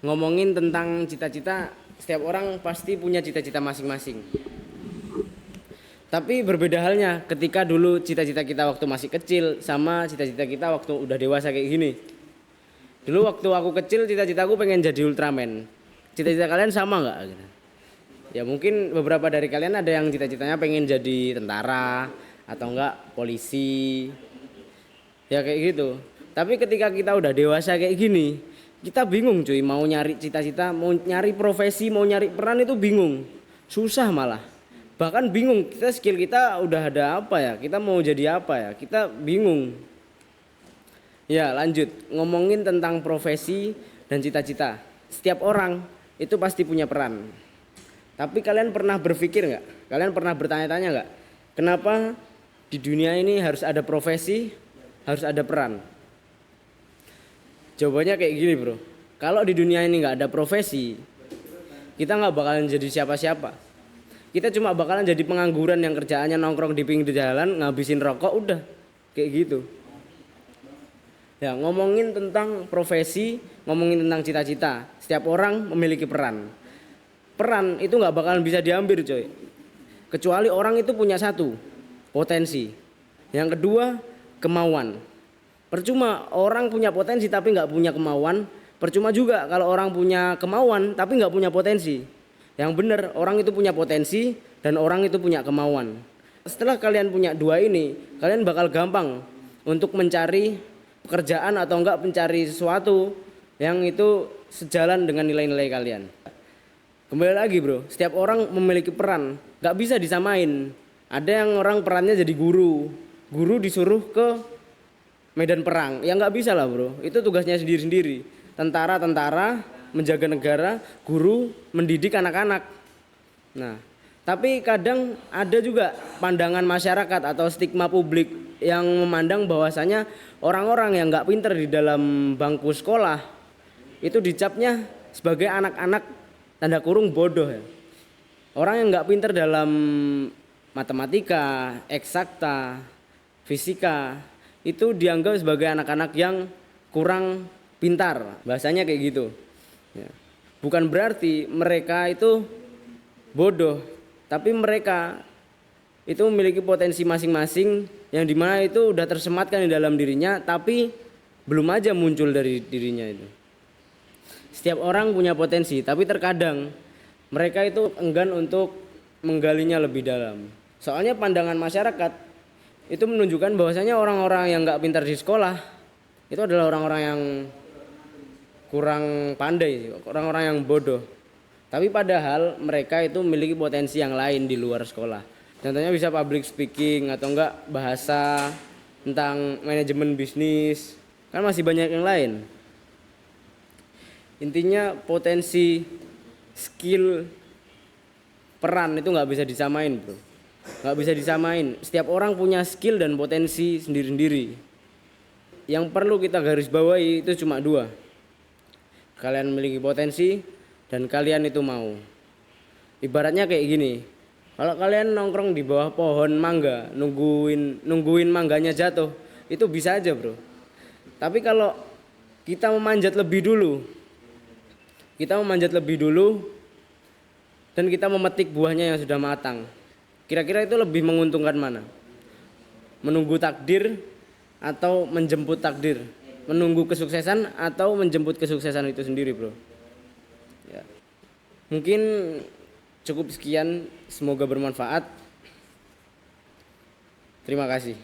Ngomongin tentang cita-cita, setiap orang pasti punya cita-cita masing-masing. Tapi berbeda halnya ketika dulu cita-cita kita waktu masih kecil sama cita-cita kita waktu udah dewasa kayak gini. Dulu waktu aku kecil cita-citaku pengen jadi Ultraman. Cita-cita kalian sama nggak? Ya mungkin beberapa dari kalian ada yang cita-citanya pengen jadi tentara atau enggak polisi. Ya kayak gitu. Tapi ketika kita udah dewasa kayak gini, kita bingung cuy, mau nyari cita-cita, mau nyari profesi, mau nyari peran itu bingung. Susah malah. Bahkan bingung, kita skill kita udah ada apa ya? Kita mau jadi apa ya? Kita bingung. Ya, lanjut. Ngomongin tentang profesi dan cita-cita. Setiap orang itu pasti punya peran. Tapi kalian pernah berpikir nggak? Kalian pernah bertanya-tanya nggak? Kenapa di dunia ini harus ada profesi, harus ada peran? Jawabannya kayak gini bro. Kalau di dunia ini nggak ada profesi, kita nggak bakalan jadi siapa-siapa. Kita cuma bakalan jadi pengangguran yang kerjaannya nongkrong di pinggir jalan, ngabisin rokok, udah kayak gitu. Ya ngomongin tentang profesi, ngomongin tentang cita-cita. Setiap orang memiliki peran. Peran itu nggak bakalan bisa diambil coy. Kecuali orang itu punya satu, potensi. Yang kedua, kemauan. Percuma orang punya potensi tapi nggak punya kemauan. Percuma juga kalau orang punya kemauan tapi nggak punya potensi. Yang benar orang itu punya potensi dan orang itu punya kemauan. Setelah kalian punya dua ini, kalian bakal gampang untuk mencari pekerjaan atau enggak mencari sesuatu yang itu sejalan dengan nilai-nilai kalian. Kembali lagi bro, setiap orang memiliki peran, nggak bisa disamain. Ada yang orang perannya jadi guru, guru disuruh ke medan perang, ya nggak bisa lah bro. Itu tugasnya sendiri-sendiri. Tentara menjaga negara, guru mendidik anak-anak. Nah, tapi kadang ada juga pandangan masyarakat atau stigma publik yang memandang bahwasanya orang-orang yang nggak pinter di dalam bangku sekolah itu dicapnya sebagai anak-anak tanda kurung bodoh ya. Orang yang nggak pinter dalam matematika, eksakta, fisika itu dianggap sebagai anak-anak yang kurang pintar. Bahasanya kayak gitu. Ya. Bukan berarti mereka itu bodoh, tapi mereka itu memiliki potensi masing-masing yang dimana itu udah tersematkan di dalam dirinya, tapi belum aja muncul dari dirinya itu. Setiap orang punya potensi, tapi terkadang mereka itu enggan untuk menggalinya lebih dalam. Soalnya pandangan masyarakat itu menunjukkan bahwasanya orang-orang yang nggak pintar di sekolah itu adalah orang-orang yang kurang pandai, orang-orang yang bodoh. Tapi padahal mereka itu memiliki potensi yang lain di luar sekolah. Contohnya bisa public speaking atau enggak bahasa tentang manajemen bisnis. Kan masih banyak yang lain. Intinya potensi, skill, peran itu nggak bisa disamain bro. Nggak bisa disamain. Setiap orang punya skill dan potensi sendiri-sendiri. Yang perlu kita garis bawahi itu cuma dua. Kalian memiliki potensi dan kalian itu mau. Ibaratnya kayak gini. Kalau kalian nongkrong di bawah pohon mangga nungguin mangganya jatuh, itu bisa aja bro. Tapi kalau kita memanjat lebih dulu dan kita memetik buahnya yang sudah matang, kira-kira itu lebih menguntungkan mana? Menunggu takdir atau menjemput takdir? Menunggu kesuksesan atau menjemput kesuksesan itu sendiri bro? Ya. Mungkin cukup sekian, semoga bermanfaat. Terima kasih.